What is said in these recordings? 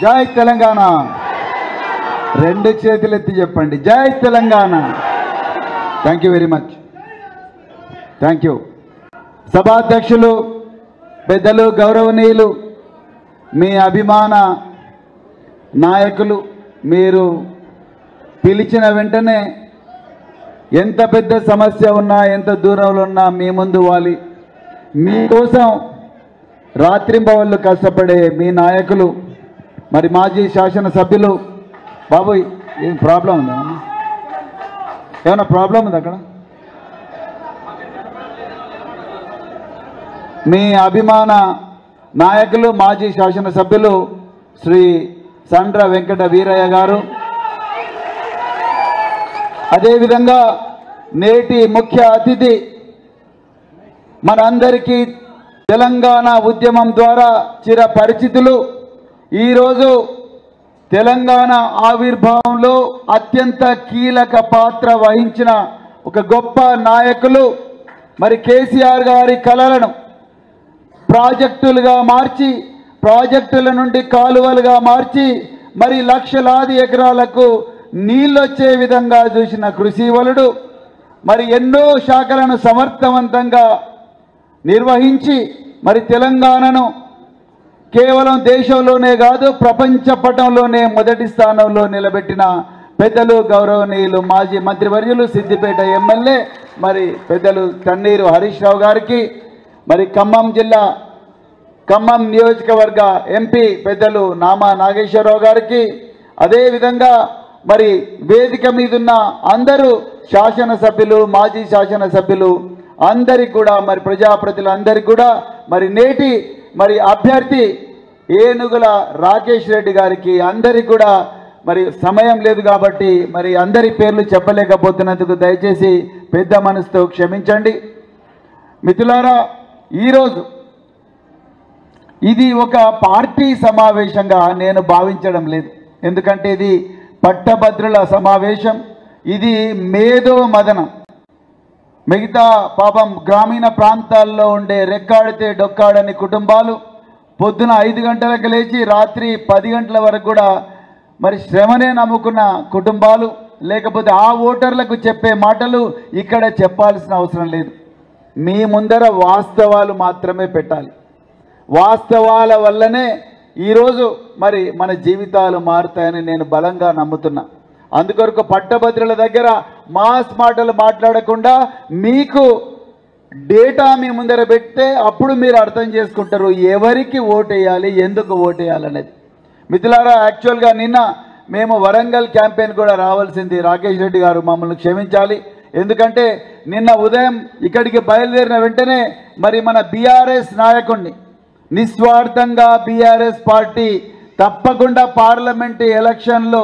జై తెలంగాణ. రెండు చేతులు ఎత్తి చెప్పండి జై Telangana. Thank you very much. Thank you. సభాధ్యక్షులు పెద్దలు గౌరవనీయులు మీ అభిమాన నాయకులు, మీరు పిలిచిన వెంటనే ఎంత పెద్ద సమస్య ఉన్నా ఎంత దూరంలో ఉన్నా మీ ముందు వాలి మీకోసం రాత్రింబవళ్ళు కష్టపడే మీ నాయకులు, మరి మాజీ శాసనసభ్యులు. బాబు ఏం ప్రాబ్లం ఉందా? ఏమైనా ప్రాబ్లం ఉంది అక్కడ? మీ అభిమాన నాయకులు మాజీ శాసనసభ్యులు శ్రీ సండ్ర వెంకట వీరయ్య గారు, అదేవిధంగా నేటి ముఖ్య అతిథి మనందరికీ తెలంగాణ ఉద్యమం ద్వారా చిరపరిచితులు, ఈరోజు తెలంగాణ ఆవిర్భావంలో అత్యంత కీలక పాత్ర వహించిన ఒక గొప్ప నాయకులు, మరి కేసీఆర్ గారి కలలను ప్రాజెక్టులుగా మార్చి, ప్రాజెక్టుల నుండి కాలువలుగా మార్చి, మరి లక్షలాది ఎకరాలకు నీళ్ళొచ్చే విధంగా చూసిన కృషివలుడు, మరి ఎన్నో శాఖలను సమర్థవంతంగా నిర్వహించి మరి తెలంగాణను కేవలం దేశంలోనే కాదు ప్రపంచ పటంలోనే మొదటి స్థానంలో నిలబెట్టిన పెద్దలు గౌరవనీయులు మాజీ మంత్రివర్యులు సిద్దిపేట ఎమ్మెల్యే మరి పెద్దలు తన్నీరు హరీష్ రావు గారికి, మరి ఖమ్మం జిల్లా ఖమ్మం నియోజకవర్గ ఎంపీ పెద్దలు నామా నాగేశ్వరరావు గారికి, అదేవిధంగా మరి వేదిక మీదున్న అందరూ శాసనసభ్యులు మాజీ శాసనసభ్యులు అందరికి కూడా, మరి ప్రజాప్రతినిధులందరికీ కూడా, మరి నేటి మరి అభ్యర్థి ఏనుగుల రాకేష్ రెడ్డి గారికి అందరికి కూడా మరి సమయం లేదు కాబట్టి మరి అందరి పేర్లు చెప్పలేకపోతున్నందుకు దయచేసి పెద్ద మనసుతో క్షమించండి. మిత్రులారా, ఈరోజు ఇది ఒక పార్టీ సమావేశంగా నేను భావించడం లేదు. ఎందుకంటే ఇది పట్టభద్రుల సమావేశం, ఇది మేధో మదనం. మిగతా పాపం గ్రామీణ ప్రాంతాల్లో ఉండే రెక్కాడితే డొక్కాడని కుటుంబాలు పొద్దున 5 గంటలకు లేచి రాత్రి 10 గంటల వరకు కూడా మరి శ్రమనే నమ్ముకున్న కుటుంబాలు, లేకపోతే ఆ ఓటర్లకు చెప్పే మాటలు ఇక్కడ చెప్పాల్సిన అవసరం లేదు. మీ ముందర వాస్తవాలు మాత్రమే పెట్టాలి. వాస్తవాల వల్లనే ఈరోజు మరి మన జీవితాలు మారుతాయని నేను బలంగా నమ్ముతున్నా. అందుకొరకు పట్టభద్రుల దగ్గర మాస్ మాటలు మాట్లాడకుండా మీకు డేటా మీ ముందర పెడితే అప్పుడు మీరు అర్థం చేసుకుంటారు ఎవరికి ఓటేయాలి, ఎందుకు ఓటేయాలనేది. మిత్రులారా, యాక్చువల్గా నిన్న మేము వరంగల్ క్యాంపెయిన్ కూడా రావాల్సింది. రాకేష్ రెడ్డి గారు మమ్మల్ని క్షమించాలి. ఎందుకంటే నిన్న ఉదయం ఇక్కడికి బయలుదేరిన వెంటనే మరి మన బీఆర్ఎస్ నాయకుడిని నిస్వార్థంగా బీఆర్ఎస్ పార్టీ తప్పకుండా పార్లమెంటు ఎలక్షన్లో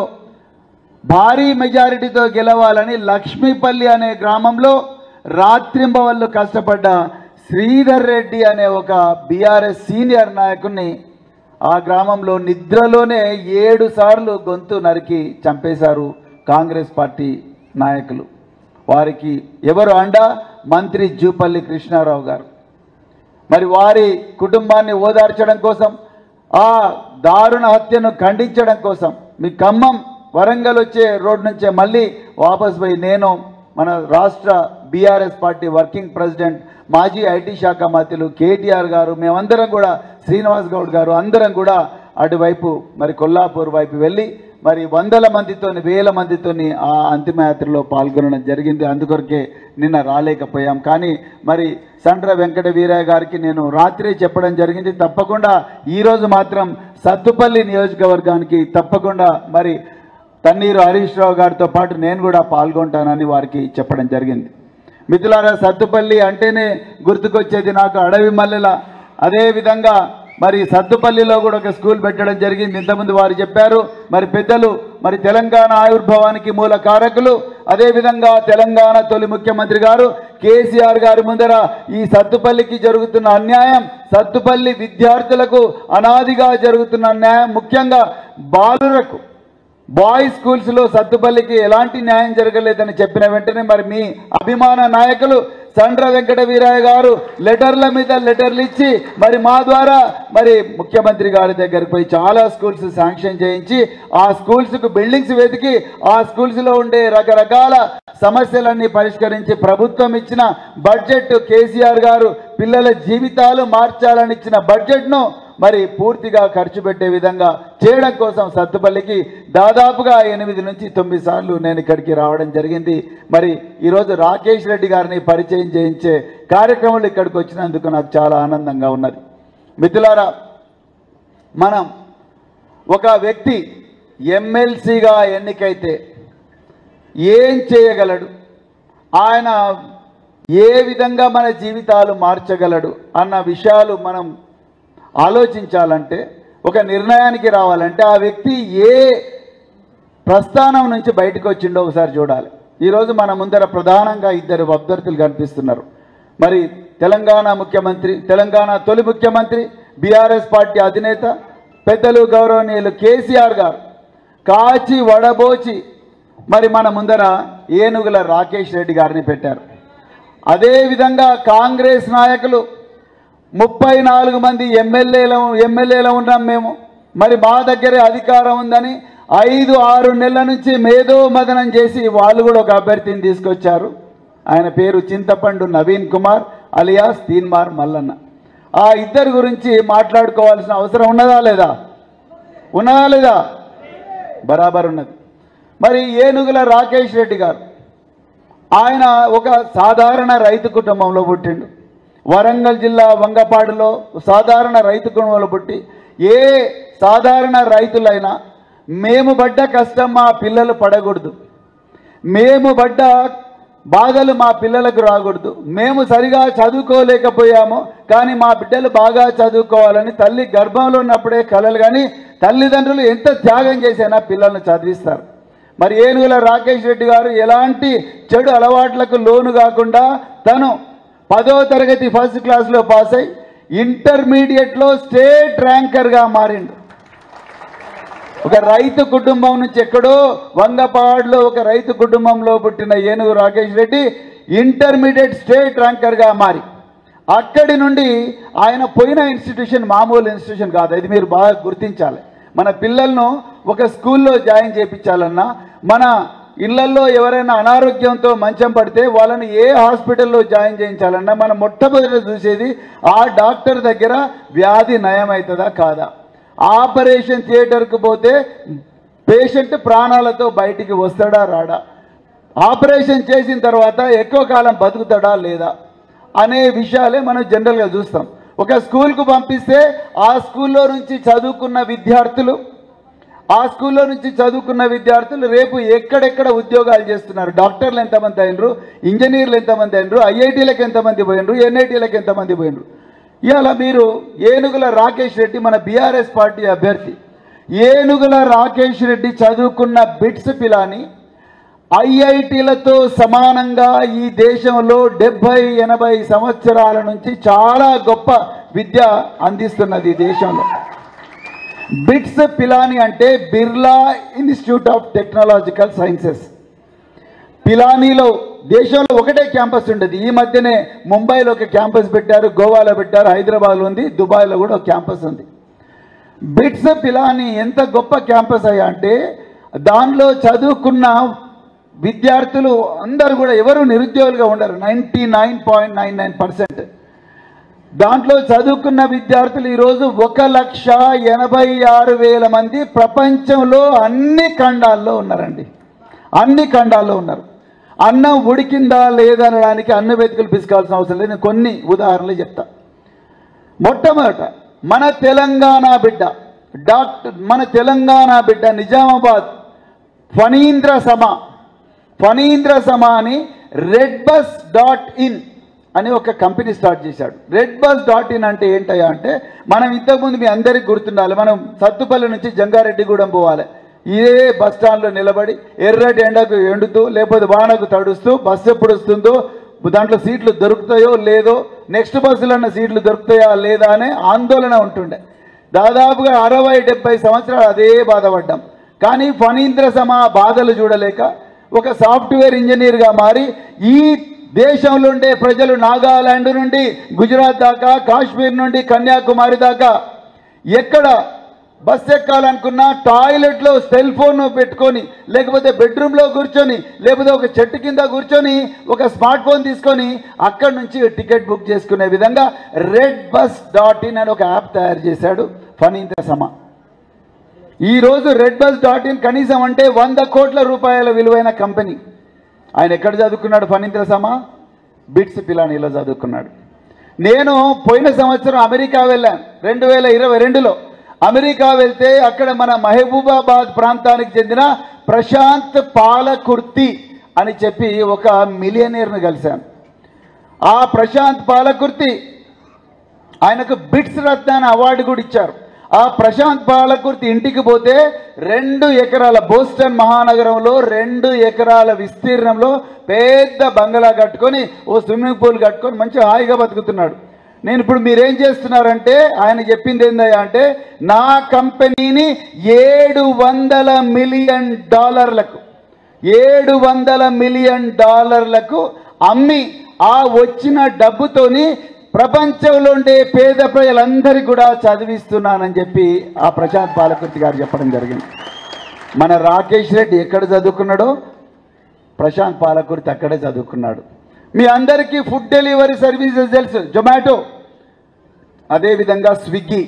భారీ మెజారిటీతో గెలవాలని లక్ష్మీపల్లి అనే గ్రామంలో రాత్రింబవళ్ళు కష్టపడ్డ శ్రీధర్ రెడ్డి అనే ఒక బీఆర్ఎస్ సీనియర్ నాయకుడిని ఆ గ్రామంలో నిద్రలోనే 7 సార్లు గొంతు నరికి చంపేశారు కాంగ్రెస్ పార్టీ నాయకులు. వారికి ఎవరు అండ? మంత్రి జూపల్లి కృష్ణారావు గారు. మరి వారి కుటుంబాన్ని ఓదార్చడం కోసం, ఆ దారుణ హత్యను ఖండించడం కోసం మీ ఖమ్మం వరంగల్ వచ్చే రోడ్ నుంచే మళ్ళీ వాపస్ పోయి నేను మన రాష్ట్ర బీఆర్ఎస్ పార్టీ వర్కింగ్ ప్రెసిడెంట్ మాజీ ఐటీ శాఖ మంత్రులు కేటీఆర్ గారు, మేమందరం కూడా శ్రీనివాస్ గౌడ్ గారు అందరం కూడా అటువైపు మరి కొల్లాపూర్ వైపు వెళ్ళి మరి 100 మందితోని 1000 మందితోని ఆ అంతిమయాత్రలో పాల్గొనడం జరిగింది. అందుకొరకే నిన్న రాలేకపోయాం. కానీ మరి సండ్ర వెంకట వీరయ్య గారికి నేను రాత్రి చెప్పడం జరిగింది, తప్పకుండా ఈరోజు మాత్రం సత్తుపల్లి నియోజకవర్గానికి తప్పకుండా మరి తన్నీరు హరీష్ రావు గారితో పాటు నేను కూడా పాల్గొంటానని వారికి చెప్పడం జరిగింది. మిత్రులారా, సత్తుపల్లి అంటేనే గుర్తుకొచ్చేది నాకు అడవి మల్లెల. అదేవిధంగా మరి సత్తుపల్లిలో కూడా ఒక స్కూల్ పెట్టడం జరిగింది. ఇంతకుముందు వారు చెప్పారు. మరి పెద్దలు మరి తెలంగాణ ఆవిర్భావానికి మూల కారకులు, అదేవిధంగా తెలంగాణ తొలి ముఖ్యమంత్రి గారు కేసీఆర్ గారి ముందర ఈ సత్తుపల్లికి జరుగుతున్న అన్యాయం, సత్తుపల్లి విద్యార్థులకు అనాదిగా జరుగుతున్న అన్యాయం, ముఖ్యంగా బాలురకు బాయ్స్ స్కూల్స్లో సత్తుపల్లికి ఎలాంటి న్యాయం జరగలేదని చెప్పిన వెంటనే మరి మీ అభిమాన నాయకులు చంద్ర వెంకట వీరయ్య గారు లెటర్ల మీద లెటర్లు ఇచ్చి మరి మా ద్వారా మరి ముఖ్యమంత్రి గారి దగ్గరికి పోయి చాలా స్కూల్స్ శాంక్షన్ చేయించి ఆ స్కూల్స్కు బిల్డింగ్స్ వెతికి ఆ స్కూల్స్లో ఉండే రకరకాల సమస్యలన్నీ పరిష్కరించి ప్రభుత్వం ఇచ్చిన బడ్జెట్ కేసీఆర్ గారు పిల్లల జీవితాలు మార్చాలని ఇచ్చిన బడ్జెట్ను మరి పూర్తిగా ఖర్చు పెట్టే విధంగా చేయడం కోసం సత్తుపల్లికి దాదాపుగా 8 నుంచి 9 సార్లు నేను ఇక్కడికి రావడం జరిగింది. మరి ఈరోజు రాకేష్ రెడ్డి గారిని పరిచయం చేయించే కార్యక్రమంలో ఇక్కడికి వచ్చినందుకు నాకు చాలా ఆనందంగా ఉన్నది. మిత్రులారా, మనం ఒక వ్యక్తి ఎమ్మెల్సీగా ఎన్నికైతే ఏం చేయగలడు, ఆయన ఏ విధంగా మన జీవితాలు మార్చగలడు అన్న విషయాలు మనం ఆలోచించాలంటే, ఒక నిర్ణయానికి రావాలంటే ఆ వ్యక్తి ఏ ప్రస్థానం నుంచి బయటకు వచ్చిండో ఒకసారి చూడాలి. ఈరోజు మన ముందర ప్రధానంగా 2 అభ్యర్థులు కనిపిస్తున్నారు. మరి తెలంగాణ తొలి ముఖ్యమంత్రి బీఆర్ఎస్ పార్టీ అధినేత పెద్దలు గౌరవనీయులు కేసీఆర్ గారు కాచి వడబోచి మరి మన ముందర ఏనుగుల రాకేష్ రెడ్డి గారిని పెట్టారు. అదేవిధంగా కాంగ్రెస్ నాయకులు 34 మంది ఎమ్మెల్యేలు ఉన్నాం మేము. మరి మా దగ్గరే అధికారం ఉందని 5-6 నెలల నుంచి మేధో మదనం చేసి వాళ్ళు కూడా ఒక అభ్యర్థిని తీసుకొచ్చారు. ఆయన పేరు చింతపండు నవీన్ కుమార్ అలియాస్ తీన్మార్ మల్లన్న. ఆ ఇద్దరు గురించి మాట్లాడుకోవాల్సిన అవసరం ఉన్నదా లేదా? బరాబర్ ఉన్నది. మరి ఏనుగుల రాకేష్ రెడ్డి గారు ఆయన ఒక సాధారణ రైతు కుటుంబంలో పుట్టిండు. వరంగల్ జిల్లా వంగపాడులో సాధారణ రైతు కుటుంబంలో పుట్టి, ఏ సాధారణ రైతులైనా మేము పడ్డ కష్టం మా పిల్లలు పడకూడదు, మేము పడ్డ బాధలు మా పిల్లలకు రాకూడదు, మేము సరిగా చదువుకోలేకపోయాము కానీ మా బిడ్డలు బాగా చదువుకోవాలని తల్లి గర్భంలో ఉన్నప్పుడే కలలు. కానీ తల్లిదండ్రులు ఎంత త్యాగం చేసినా పిల్లలను చదివిస్తారు. మరి ఏనుగుల రాకేష్ రెడ్డి గారు ఎలాంటి చెడు అలవాట్లకు లోను కాకుండా తను 10వ తరగతి ఫస్ట్ క్లాస్లో పాస్ అయి ఇంటర్మీడియట్లో స్టేట్ ర్యాంకర్గా మారిండు. ఒక రైతు కుటుంబం నుంచి, ఎక్కడో వంగపాడులో ఒక రైతు కుటుంబంలో పుట్టిన ఏనుగు రాకేష్ రెడ్డి ఇంటర్మీడియట్ స్టేట్ ర్యాంకర్గా మారి అక్కడి నుండి ఆయన పోయిన ఇన్స్టిట్యూషన్ మామూలు ఇన్స్టిట్యూషన్ కాదు. ఇది మీరు బాగా గుర్తించాలి. మన పిల్లలను ఒక స్కూల్లో జాయిన్ చేయించాలన్నా, మన ఇళ్లల్లో ఎవరైనా అనారోగ్యంతో మంచం పడితే వాళ్ళని ఏ హాస్పిటల్లో జాయిన్ చేయించాలన్నా మనం మొట్టమొదటి చూసేది ఆ డాక్టర్ దగ్గర వ్యాధి నయమవుతుందా కాదా. ఆపరేషన్ థియేటర్కి పోతే పేషెంట్ ప్రాణాలతో బయటికి వస్తాడా రాడా, ఆపరేషన్ చేసిన తర్వాత ఎక్కువ కాలం బతుకుతాడా లేదా అనే విషయాలే మనం జనరల్గా చూస్తాం. ఒక స్కూల్కు పంపిస్తే ఆ స్కూల్లో నుంచి చదువుకున్న విద్యార్థులు రేపు ఎక్కడెక్కడ ఉద్యోగాలు చేస్తున్నారు. డాక్టర్లు ఎంతమంది అయినరు, ఇంజనీర్లు ఎంతమంది అయినరు, ఐఐటీలకు ఎంతమంది పోయినరు, ఎన్ఐటీలకు ఎంతమంది పోయినరు. ఇవాళ మీరు ఏనుగుల రాకేష్ రెడ్డి మన బీఆర్ఎస్ పార్టీ అభ్యర్థి. ఏనుగుల రాకేష్ రెడ్డి చదువుకున్న బిట్స్ పిలాని ఐఐటీలతో సమానంగా ఈ దేశంలో 70-80 సంవత్సరాల నుంచి చాలా గొప్ప విద్య అందిస్తున్నది ఈ దేశంలో. బిట్స్ పిలాని అంటే Birla institute of technological sciences. పిలానీలో దేశంలో ఒకటే క్యాంపస్ ఉండేది. ఈ మధ్యనే ముంబైలో ఒక క్యాంపస్ పెట్టారు, గోవాలో పెట్టారు, హైదరాబాద్లో ఉంది, దుబాయ్లో కూడా ఒక క్యాంపస్ ఉంది. బిట్స్ పిలాని ఎంత గొప్ప క్యాంపస్ అయ్యా అంటే దానిలో చదువుకున్న విద్యార్థులు అందరూ కూడా ఎవరు నిరుద్యోగులుగా ఉండరు. 99.99%. దాంట్లో చదువుకున్న విద్యార్థులు ఈరోజు 1,86,000 మంది ప్రపంచంలో అన్ని ఖండాల్లో ఉన్నారండి. అన్ని ఖండాల్లో ఉన్నారు. అన్నం ఉడికిందా లేదనడానికి అన్ని వెతుకులు పిసుకాల్సిన అవసరం లేదు. నేను కొన్ని ఉదాహరణలు చెప్తా. మొట్టమొదట మన తెలంగాణ బిడ్డ నిజామాబాద్ ఫణీంద్ర సమా అని redbus.in అని ఒక కంపెనీ స్టార్ట్ చేశాడు. redbus.in అంటే ఏంటయ్యా అంటే, మనం ఇంతకుముందు మీ అందరికీ గుర్తుండాలి, మనం సత్తుపల్లి నుంచి జంగారెడ్డిగూడెం పోవాలి. ఇదే బస్ స్టాండ్లో నిలబడి ఎర్రటి ఎండకు ఎండుతూ లేకపోతే వానకు తడుస్తూ బస్సు ఎప్పుడు వస్తుందో, దాంట్లో సీట్లు దొరుకుతాయో లేదో, నెక్స్ట్ బస్సులన్న సీట్లు దొరుకుతాయా లేదా అనే ఆందోళన ఉంటుండే. దాదాపుగా 60-70 సంవత్సరాలు అదే బాధపడ్డాం. కానీ ఫణీంద్ర సమా బాధలు చూడలేక ఒక సాఫ్ట్వేర్ ఇంజనీర్గా మారి ఈ దేశంలో ఉండే ప్రజలు నాగాలాండ్ నుండి గుజరాత్ దాకా, కాశ్మీర్ నుండి కన్యాకుమారి దాకా ఎక్కడ బస్ ఎక్కాలనుకున్నా టాయిలెట్లో సెల్ ఫోన్ పెట్టుకొని, లేకపోతే బెడ్రూమ్లో కూర్చొని, లేకపోతే ఒక చెట్టు కింద కూర్చొని ఒక స్మార్ట్ ఫోన్ తీసుకొని అక్కడి నుంచి టికెట్ బుక్ చేసుకునే విధంగా redbus.in అని ఒక యాప్ తయారు చేశాడు ఫణీంద్ర సమా. ఈరోజు redbus.in కనీసం అంటే 100 కోట్ల రూపాయల విలువైన కంపెనీ. ఆయన ఎక్కడ చదువుకున్నాడు ఫణీంద్ర సమా? బిట్స్ పిలానీలో చదువుకున్నాడు. నేను పోయిన సంవత్సరం అమెరికా వెళ్ళాను 2022లో. అమెరికా వెళ్తే అక్కడ మన మహబూబాబాద్ ప్రాంతానికి చెందిన ప్రశాంత్ పాలకుర్తి అని చెప్పి ఒక మిలియనీర్ను కలిశాను. ఆ ప్రశాంత్ పాలకుర్తి ఆయనకు బిట్స్ రత్న అవార్డు కూడా ఇచ్చారు. ఆ ప్రశాంత్ పాలకుర్తి ఇంటికి పోతే 2 ఎకరాల బోస్టన్ మహానగరంలో 2 ఎకరాల విస్తీర్ణంలో పెద్ద బంగళా కట్టుకొని, ఓ స్విమ్మింగ్ పూల్ కట్టుకొని మంచి హాయిగా బతుకుతున్నాడు. నేను ఇప్పుడు మీరేం చేస్తున్నారంటే, ఆయన చెప్పింది ఏందయ్యా అంటే, నా కంపెనీని $700 మిలియన్ అమ్మి ఆ వచ్చిన డబ్బుతోని ప్రపంచంలో ఉండే పేద ప్రజలందరికీ కూడా చదివిస్తున్నానని చెప్పి ఆ ప్రశాంత్ పాలకుర్తి గారు చెప్పడం జరిగింది. మన రాకేష్ రెడ్డి ఎక్కడ చదువుకున్నాడో ప్రశాంత్ పాలకుర్తి అక్కడే చదువుకున్నాడు. మీ అందరికీ ఫుడ్ డెలివరీ సర్వీసెస్ తెలుసు, జొమాటో, అదేవిధంగా స్విగ్గీ.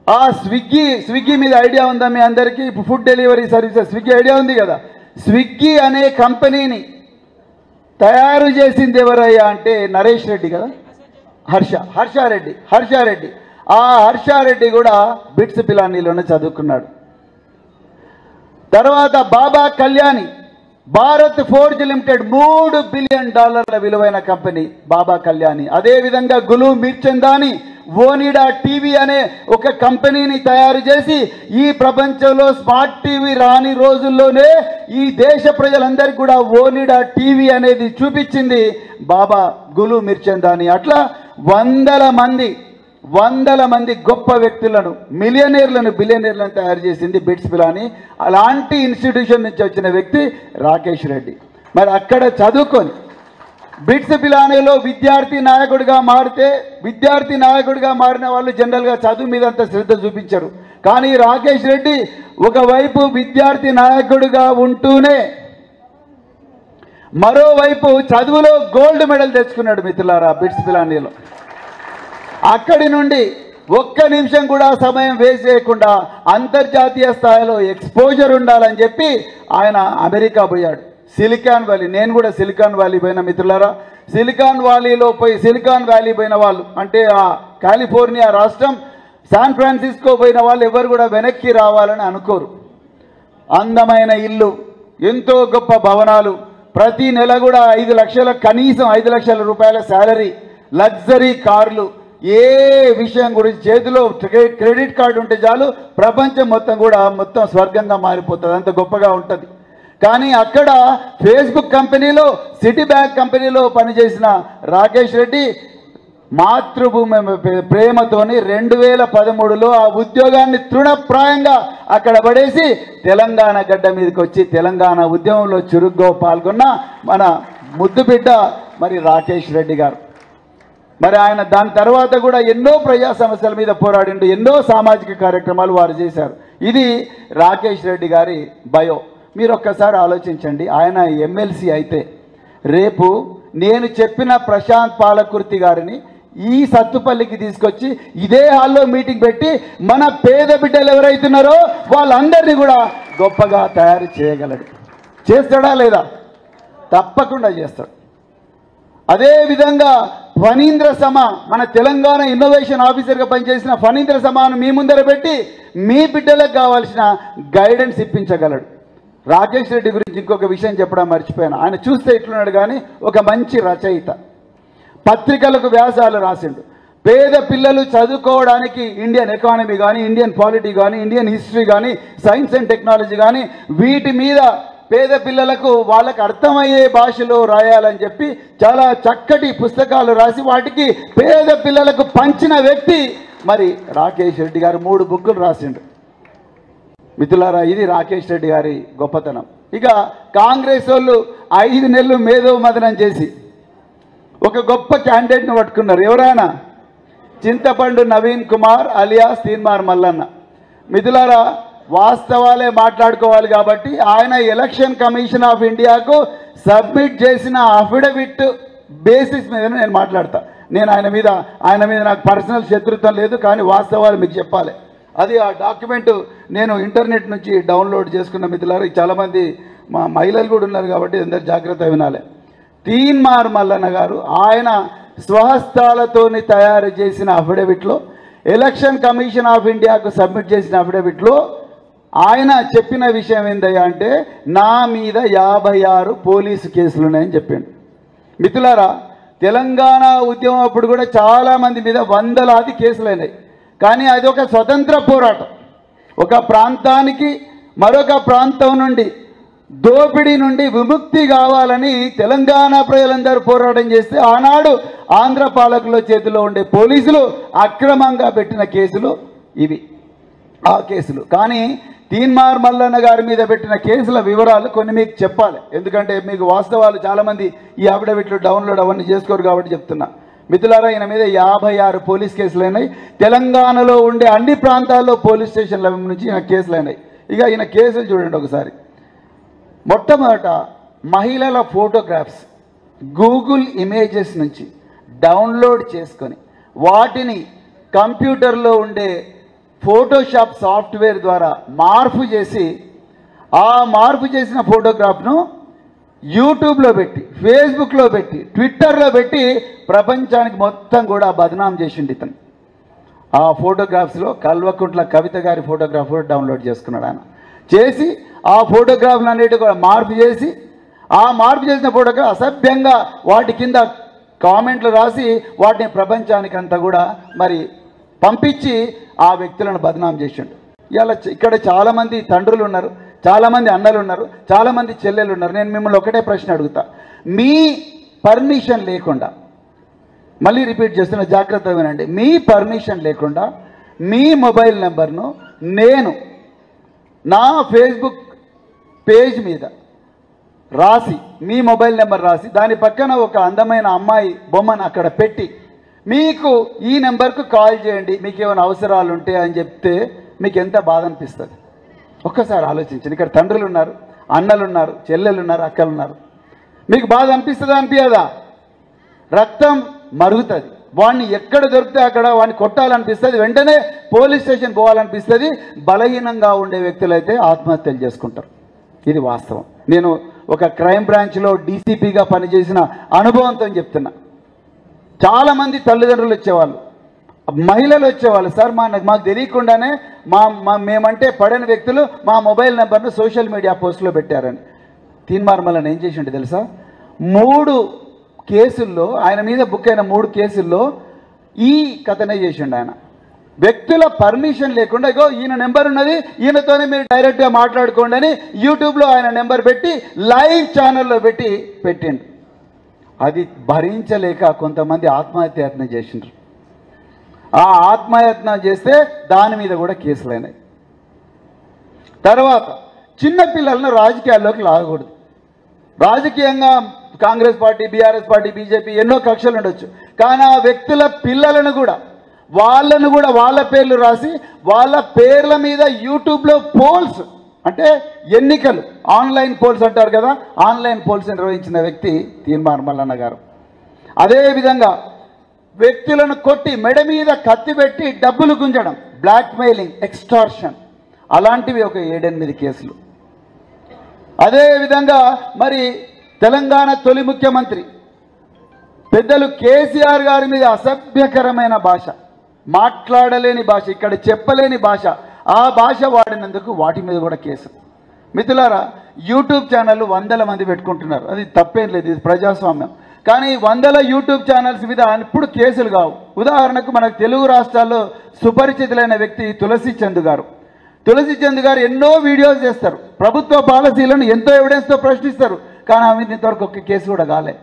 ఆ స్విగ్గీ మీద ఐడియా ఉందా మీ అందరికీ? Food delivery services Swiggy idea ఉంది కదా. స్విగ్గీ అనే కంపెనీని తయారు చేసింది ఎవరయ్యా అంటే నరేష్ రెడ్డి కదా, హర్షారెడ్డి. ఆ హర్షారెడ్డి కూడా బిట్స్ పిలానీలోనే చదువుకున్నాడు. తర్వాత Baba Kalyani, Bharat forge limited $3 billion విలువైన కంపెనీ బాబా కళ్యాణి. అదేవిధంగా గులు మిర్చందాని ఓనిడా టీవీ అనే ఒక కంపెనీని తయారు చేసి ఈ ప్రపంచంలో స్మార్ట్ టీవీ రాని రోజుల్లోనే ఈ దేశ ప్రజలందరికీ కూడా ఓనిడా టీవీ అనేది చూపించింది బాబా గులు మిర్చందాని. అట్లా వందల మంది గొప్ప వ్యక్తులను, మిలియనీర్లను, బిలియనీర్లను తయారు చేసింది బిట్స్ పిలానీ. అలాంటి ఇన్స్టిట్యూషన్ నుంచి వచ్చిన వ్యక్తి రాకేష్ రెడ్డి. మరి అక్కడ చదువుకొని బిట్స్ పిలానీలో విద్యార్థి నాయకుడిగా మారిన వాళ్ళు జనరల్గా చదువు మీద అంత శ్రద్ధ చూపించరు. కానీ రాకేష్ రెడ్డి ఒకవైపు విద్యార్థి నాయకుడిగా ఉంటూనే మరోవైపు చదువులో గోల్డ్ మెడల్ తెచ్చుకున్నాడు మిత్రులారా బిట్స్ పిలానీలో. అక్కడి నుండి ఒక్క నిమిషం కూడా సమయం వేస్ట్ చేయకుండా అంతర్జాతీయ స్థాయిలో ఎక్స్పోజర్ ఉండాలని చెప్పి ఆయన అమెరికా పోయాడు. సిలికాన్ వ్యాలీ, నేను కూడా సిలికాన్ వ్యాలీ పోయిన మిత్రులారా. సిలికాన్ వ్యాలీ పోయిన వాళ్ళు అంటే ఆ కాలిఫోర్నియా రాష్ట్రం శాన్ ఫ్రాన్సిస్కో పోయిన వాళ్ళు ఎవరు కూడా వెనక్కి రావాలని అనుకోరు. అందమైన ఇల్లు, ఎంతో గొప్ప భవనాలు, ప్రతి నెల కూడా 5 లక్షల, కనీసం 5 లక్షల రూపాయల శాలరీ, లగ్జరీ కార్లు, ఏ విషయం గురించి చేతిలో క్రెడిట్ కార్డు ఉంటే చాలు ప్రపంచం మొత్తం స్వర్గంగా మారిపోతుంది, అంత గొప్పగా ఉంటుంది. కానీ అక్కడ ఫేస్బుక్ కంపెనీలో, సిటీ బ్యాంక్ కంపెనీలో పనిచేసిన రాకేష్ రెడ్డి మాతృభూమి ప్రేమతోని 2013లో ఆ ఉద్యోగాన్ని తృణప్రాయంగా అక్కడ పడేసి తెలంగాణ గడ్డ మీదకి వచ్చి తెలంగాణ ఉద్యమంలో చురుగ్గా పాల్గొన్న మన ముద్దు బిడ్డ మరి రాకేష్ రెడ్డి గారు. మరి ఆయన దాని తర్వాత కూడా ఎన్నో ప్రజా సమస్యల మీద పోరాడిండు, ఎన్నో సామాజిక కార్యక్రమాలు వారు చేశారు. ఇది రాకేష్ రెడ్డి గారి బయో. మీరు ఒక్కసారి ఆలోచించండి, ఆయన ఎమ్మెల్సీ అయితే రేపు నేను చెప్పిన ప్రశాంత్ పాలకుర్తి గారిని ఈ సత్తుపల్లికి తీసుకొచ్చి ఇదే హాల్లో మీటింగ్ పెట్టి మన పేద బిడ్డలు ఎవరైతున్నారో వాళ్ళందరినీ కూడా గొప్పగా తయారు చేయగలడు. చేస్తాడా లేదా? తప్పకుండా చేస్తాడు. అదేవిధంగా ఫణీంద్ర సమా, మన తెలంగాణ ఇన్నోవేషన్ ఆఫీసర్గా పనిచేసిన ఫణీంద్ర సమాను మీ ముందర పెట్టి మీ బిడ్డలకు కావాల్సిన గైడెన్స్ ఇప్పించగలడు. రాకేష్ రెడ్డి గురించి ఇంకొక విషయం చెప్పడం మర్చిపోయాను. ఆయన చూస్తే ఇట్లున్నాడు కానీ ఒక మంచి రచయిత, పత్రికలకు వ్యాసాలు రాసిండు. పేద పిల్లలు చదువుకోవడానికి ఇండియన్ ఎకానమీ కానీ, ఇండియన్ పాలిటీ కానీ, ఇండియన్ హిస్టరీ కానీ, సైన్స్ అండ్ టెక్నాలజీ కానీ వీటి మీద పేద పిల్లలకు వాళ్ళకు అర్థమయ్యే భాషలో రాయాలని చెప్పి చాలా చక్కటి పుస్తకాలు రాసి వాటికి పేద పిల్లలకు పంచిన వ్యక్తి మరి రాకేష్ రెడ్డి గారు. 3 బుక్కులు రాసిండు మిత్రులారా. ఇది రాకేష్ రెడ్డి గారి గొప్పతనం. ఇక కాంగ్రెస్ వాళ్ళు 5 నెలలు మేధో మదనం చేసి ఒక గొప్ప క్యాండిడేట్ని పట్టుకున్నారు. ఎవరైనా చింతపండు నవీన్ కుమార్ అలియాస్ తీన్మార్ మల్లన్న. మిథులారా, వాస్తవాలే మాట్లాడుకోవాలి కాబట్టి ఆయన ఎలక్షన్ కమిషన్ ఆఫ్ ఇండియాకు సబ్మిట్ చేసిన అఫిడవిట్ బేసిస్ మీద నేను మాట్లాడతా. నేను ఆయన మీద నాకు పర్సనల్ శత్రుత్వం లేదు, కానీ వాస్తవాలు మీకు చెప్పాలి. అది ఆ డాక్యుమెంట్ నేను ఇంటర్నెట్ నుంచి డౌన్లోడ్ చేసుకున్న. మిత్రులారా, చాలామంది మా మహిళలు కూడా ఉన్నారు కాబట్టి అందరు జాగ్రత్త వినాలి. తీన్మార్ మల్లన్న గారు ఆయన స్వహస్తాలతోని తయారు చేసిన అఫిడవిట్లో, ఎలక్షన్ కమిషన్ ఆఫ్ ఇండియాకు సబ్మిట్ చేసిన అఫిడవిట్లో ఆయన చెప్పిన విషయం ఏందయ్యా అంటే, నా మీద 56 పోలీసు కేసులు ఉన్నాయని చెప్పాడు. మిత్రులారా, తెలంగాణ ఉద్యమం అప్పుడు కూడా చాలామంది మీద వందలాది కేసులు అయినాయి. కానీ అది ఒక స్వతంత్ర పోరాటం. ఒక ప్రాంతానికి మరొక ప్రాంతం నుండి దోపిడీ నుండి విముక్తి కావాలని తెలంగాణ ప్రజలందరూ పోరాటం చేస్తే ఆనాడు ఆంధ్ర పాలకుల చేతిలో ఉండే పోలీసులు అక్రమంగా పెట్టిన కేసులు ఇవి, ఆ కేసులు. కానీ తీన్మార్ మల్లన్న గారి మీద పెట్టిన కేసుల వివరాలు కొన్ని మీకు చెప్పాలి, ఎందుకంటే మీకు వాస్తవాలు చాలామంది ఈ అఫిడవిట్లు డౌన్లోడ్ అవన్నీ చేసుకోరు కాబట్టి చెప్తున్నా. మిత్రులారా, ఈయన మీద 56 పోలీస్ కేసులు అయినాయి. తెలంగాణలో ఉండే అన్ని ప్రాంతాల్లో పోలీస్ స్టేషన్ల నుంచి ఈయన కేసులు అయినాయి. ఇక ఈయన కేసులు చూడండి ఒకసారి. మొట్టమొదట మహిళల ఫోటోగ్రాఫ్స్ గూగుల్ ఇమేజెస్ నుంచి డౌన్లోడ్ చేసుకొని వాటిని కంప్యూటర్లో ఉండే ఫోటోషాప్ సాఫ్ట్వేర్ ద్వారా మార్పు చేసి, ఆ మార్పు చేసిన ఫోటోగ్రాఫ్ను యూట్యూబ్లో పెట్టి, ఫేస్బుక్లో పెట్టి, ట్విట్టర్లో పెట్టి ప్రపంచానికి మొత్తం కూడా బదనాం చేసిండు ఇతను. ఆ ఫోటోగ్రాఫ్స్లో కల్వకుంట్ల కవిత గారి ఫోటోగ్రాఫ్ కూడా డౌన్లోడ్ చేసుకున్నాడు ఆయన. చేసి ఆ ఫోటోగ్రాఫ్లు అన్నిటి కూడా మార్పు చేసి, ఆ మార్పు చేసిన ఫోటోగ్రాఫ్ అసభ్యంగా వాటి కింద కామెంట్లు రాసి వాటిని ప్రపంచానికి అంతా కూడా మరి పంపించి ఆ వ్యక్తులను బదనాం చేసిండు. ఇలా ఇక్కడ చాలామంది తండ్రులు ఉన్నారు, చాలామంది అన్నలు ఉన్నారు, చాలామంది చెల్లెలు ఉన్నారు. నేను మిమ్మల్ని ఒకటే ప్రశ్న అడుగుతా. మీ పర్మిషన్ లేకుండా, మళ్ళీ రిపీట్ చేస్తున్న, జాగ్రత్తగా వినండి, మీ పర్మిషన్ లేకుండా మీ మొబైల్ నెంబర్ను నేను నా ఫేస్బుక్ పేజ్ మీద రాసి, మీ మొబైల్ నెంబర్ రాసి, దాని పక్కన ఒక అందమైన అమ్మాయి బొమ్మను అక్కడ పెట్టి, మీకు ఈ నెంబర్కు కాల్ చేయండి మీకు ఏమైనా అవసరాలు ఉంటే అని చెప్తే మీకు ఎంత బాధ అనిపిస్తుంది? ఒక్కసారి ఆలోచించండి. ఇక్కడ తండ్రులు ఉన్నారు, అన్నలు ఉన్నారు, చెల్లెలు ఉన్నారు, అక్కలు ఉన్నారు. మీకు బాధ అనిపిస్తుందా, అనిపించదా? రక్తం మరుగుతుంది. వాడిని ఎక్కడ దొరికితే అక్కడ వాడిని కొట్టాలనిపిస్తుంది, వెంటనే పోలీస్ స్టేషన్ పోవాలనిపిస్తుంది. బలహీనంగా ఉండే వ్యక్తులైతే ఆత్మహత్యలు చేసుకుంటారు. ఇది వాస్తవం. నేను ఒక క్రైమ్ బ్రాంచ్లో డీసీపీగా పనిచేసిన అనుభవంతో చెప్తున్నా. చాలామంది తల్లిదండ్రులు వచ్చేవాళ్ళు, మహిళలు వచ్చేవాళ్ళు, సార్ మాకు తెలియకుండానే మేమంటే పడని వ్యక్తులు మా మొబైల్ నెంబర్ను సోషల్ మీడియా పోస్టులో పెట్టారని. తీన్మార్ మల్లన్న ఏం చేసిండు తెలుసా? 3 కేసుల్లో, ఆయన మీద బుక్ అయిన 3 కేసుల్లో ఈ కథనే చేసిండు ఆయన. వ్యక్తుల పర్మిషన్ లేకుండా, ఇగో ఈయన నెంబర్ ఉన్నది, ఈయనతోనే మీరు డైరెక్ట్గా మాట్లాడుకోండి అని యూట్యూబ్లో ఆయన నెంబర్ పెట్టి లైవ్ ఛానల్లో పెట్టిండు. అది భరించలేక కొంతమంది ఆత్మహత్యాయత్నం చేసిండ్రు. ఆ ఆత్మహత్య చేస్తే దాని మీద కూడా కేసులు అయినాయి. తర్వాత చిన్నపిల్లలను రాజకీయాల్లోకి లాగకూడదు. రాజకీయంగా Congress party, BRS party, BJP ఎన్నో కక్షలు ఉండొచ్చు, కానీ ఆ వ్యక్తుల పిల్లలను కూడా వాళ్ళ పేర్లు రాసి వాళ్ళ పేర్ల మీద యూట్యూబ్లో పోల్స్, అంటే ఎన్నికలు, ఆన్లైన్ పోల్స్ అంటారు కదా, ఆన్లైన్ పోల్స్ నిర్వహించిన వ్యక్తి తీన్మార్ మల్లన్న గారు. అదేవిధంగా వ్యక్తులను కొట్టి మెడ మీద కత్తి పెట్టి డబ్బులు గుంజడం, బ్లాక్మెయిలింగ్, ఎక్స్టార్షన్, అలాంటివి ఒక 7-8 కేసులు. అదేవిధంగా మరి తెలంగాణ తొలి ముఖ్యమంత్రి పెద్దలు కేసీఆర్ గారి మీద అసభ్యకరమైన భాష, మాట్లాడలేని భాష, ఇక్కడ చెప్పలేని భాష, ఆ భాష వాడినందుకు వాటి మీద కూడా కేసు. మిత్రులారా, యూట్యూబ్ ఛానళ్ళు 100 మంది పెట్టుకుంటున్నారు, అది తప్పేం లేదు, ఇది ప్రజాస్వామ్యం. కానీ 100 యూట్యూబ్ ఛానల్స్ మీద ఇప్పుడు కేసులు కావు. ఉదాహరణకు మనకు తెలుగు రాష్ట్రాల్లో సుపరిచితులైన వ్యక్తి తులసి చంద్ గారు. తులసి చంద్ గారు ఎన్నో వీడియోస్ చేస్తారు, ప్రభుత్వ పాలసీలను ఎంతో ఎవిడెన్స్తో ప్రశ్నిస్తారు, కానీ ఆమె ఇంతవరకు ఒక్క కేసు కూడా కాలే.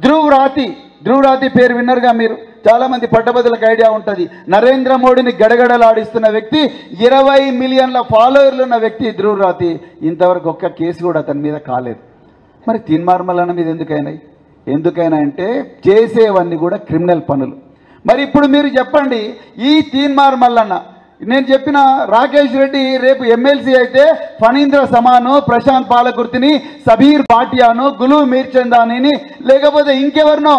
ధ్రువ్ రాతి పేరు విన్నరుగా మీరు, చాలామంది పట్టభద్రులకు ఐడియా ఉంటుంది. నరేంద్ర మోడీని గడగడలాడిస్తున్న వ్యక్తి, 20 మిలియన్ల ఫాలోవర్లు ఉన్న వ్యక్తి ధ్రువ్ రాతి. ఇంతవరకు ఒక్క కేసు కూడా అతని మీద కాలేదు. మరి తీన్మార్ మల్లన్న మీద ఎందుకైనాయి? ఎందుకైనా అంటే చేసేవన్నీ కూడా క్రిమినల్ పనులు. మరి ఇప్పుడు మీరు చెప్పండి, ఈ తీన్మార్ మల్లన్న, నేను చెప్పిన రాకేష్ రెడ్డి రేపు ఎమ్మెల్సీ అయితే ఫణీంద్ర సమాను, ప్రశాంత్ పాలకుర్తిని, సబీర్ భాటియాను, గులు మీర్చందానిని, లేకపోతే ఇంకెవరినో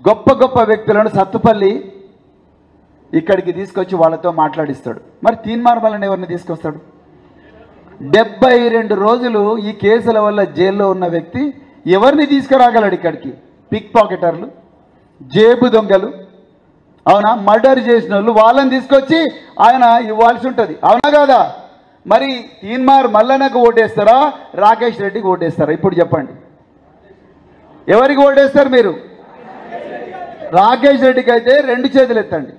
గొప్ప గొప్ప వ్యక్తులను సత్తుపల్లి ఇక్కడికి తీసుకొచ్చి వాళ్ళతో మాట్లాడిస్తాడు. మరి తీన్మార్ మల్లన్న ఎవరిని తీసుకొస్తాడు? 72 రోజులు ఈ కేసుల వల్ల జైల్లో ఉన్న వ్యక్తి ఎవరిని తీసుకురాగలడు ఇక్కడికి? పిక్ పాకెటర్లు, జేబు దొంగలు, అవునా, మర్డర్ చేసిన వాళ్ళు, వాళ్ళని తీసుకొచ్చి ఆయన ఇవ్వాల్సి ఉంటుంది, అవునా కాదా? మరి తీన్మార్ మల్లన్నకు ఓటేస్తారా, రాకేష్ రెడ్డికి ఓటేస్తారా? ఇప్పుడు చెప్పండి, ఎవరికి ఓటేస్తారు మీరు? రాకేష్ రెడ్డికి అయితే 2 చేతులు ఎత్తండి.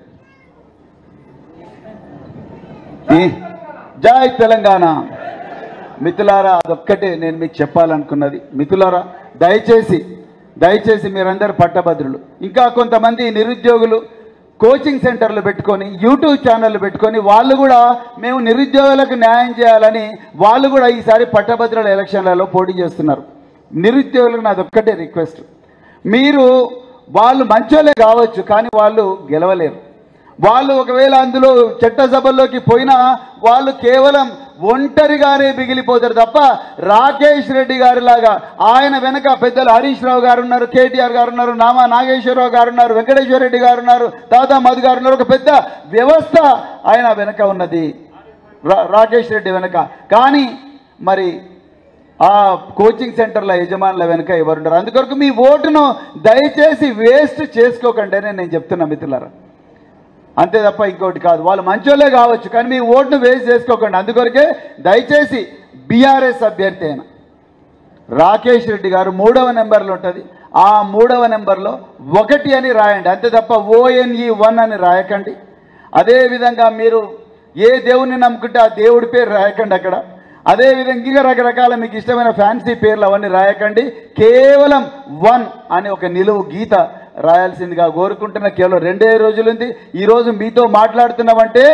జై తెలంగాణ. మిత్రులారా, అదొక్కటే నేను మీకు చెప్పాలనుకున్నది. మిత్రులారా, దయచేసి మీరందరూ పట్టభద్రులు. ఇంకా కొంతమంది నిరుద్యోగులు కోచింగ్ సెంటర్లు పెట్టుకొని, యూట్యూబ్ ఛానళ్ళు పెట్టుకొని, వాళ్ళు కూడా మేము నిరుద్యోగులకు న్యాయం చేయాలని వాళ్ళు కూడా ఈసారి పట్టభద్రుల ఎలక్షన్లలో పోటీ చేస్తున్నారు. నిరుద్యోగులకు నాదొక్కటే రిక్వెస్ట్, మీరు వాళ్ళు మంచోళ్ళే కావచ్చు, కానీ వాళ్ళు గెలవలేరు. వాళ్ళు ఒకవేళ అందులో చట్టసభల్లోకి పోయినా వాళ్ళు కేవలం ఒంటరిగానే మిగిలిపోతారు తప్ప రాకేష్ రెడ్డి గారిలాగా ఆయన వెనక పెద్దలు హరీష్ రావు గారు ఉన్నారు, కేటీఆర్ గారు ఉన్నారు, నామా నాగేశ్వరరావు గారు ఉన్నారు, వెంకటేశ్వర రెడ్డి గారు ఉన్నారు, తాతా మధు గారు ఉన్నారు. ఒక పెద్ద వ్యవస్థ ఆయన వెనక ఉన్నది, రాకేష్ రెడ్డి వెనక. కానీ మరి ఆ కోచింగ్ సెంటర్ల యజమానుల వెనక ఎవరున్నారు? అందుకొరకు మీ ఓటును దయచేసి వేస్ట్ చేసుకోకండి అని నేను చెప్తున్నా మిత్రులారా, అంతే తప్ప ఇంకోటి కాదు. వాళ్ళు మంచోళ్ళే కావచ్చు, కానీ మీ ఓటును వేస్ట్ చేసుకోకండి. అందుకొరకే దయచేసి బీఆర్ఎస్ అభ్యర్థి అయిన రాకేష్ రెడ్డి గారు 3వ నెంబర్లో ఉంటుంది, ఆ 3వ నెంబర్లో 1 అని రాయండి, అంతే తప్ప ONE1 అని రాయకండి. అదేవిధంగా మీరు ఏ దేవుణ్ణి నమ్ముకుంటే ఆ దేవుడి పేరు రాయకండి అక్కడ. అదేవిధంగా ఇంకా రకరకాల మీకు ఇష్టమైన ఫ్యాన్సీ పేర్లు అవన్నీ రాయకండి. కేవలం 1 అని ఒక నిలువు గీత రాయాల్సిందిగా కోరుకుంటున్న. కేవలం 2 రోజులు ఉంది. ఈరోజు మీతో మాట్లాడుతున్నామంటే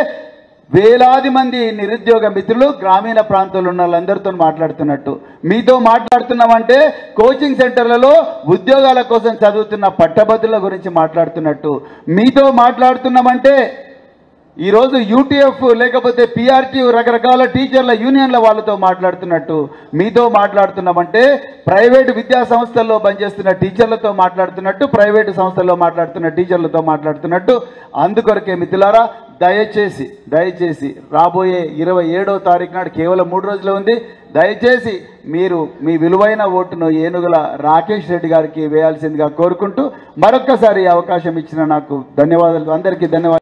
వేలాది మంది నిరుద్యోగ మిత్రులు గ్రామీణ ప్రాంతాల్లో ఉన్న వాళ్ళందరితో మాట్లాడుతున్నట్టు, మీతో మాట్లాడుతున్నామంటే కోచింగ్ సెంటర్లలో ఉద్యోగాల కోసం చదువుతున్న పట్టభద్రుల గురించి మాట్లాడుతున్నట్టు, మీతో మాట్లాడుతున్నామంటే ఈరోజు యూటీఎఫ్ లేకపోతే PRTU రకరకాల టీచర్ల యూనియన్ల వాళ్ళతో మాట్లాడుతున్నట్టు, మీతో మాట్లాడుతున్నామంటే ప్రైవేటు విద్యా సంస్థల్లో పనిచేస్తున్న టీచర్లతో మాట్లాడుతున్నట్టు, ప్రైవేటు సంస్థల్లో మాట్లాడుతున్న టీచర్లతో మాట్లాడుతున్నట్టు. అందుకొరకే మిత్రులారా, దయచేసి రాబోయే 27వ తారీఖు నాడు కేవలం 3 రోజులు ఉంది. దయచేసి మీరు మీ విలువైన ఓటును ఏనుగుల రాకేష్ రెడ్డి గారికి వేయాల్సిందిగా కోరుకుంటూ మరొక్కసారి అవకాశం ఇచ్చిన నాకు ధన్యవాదాలు. అందరికీ ధన్యవాదాలు.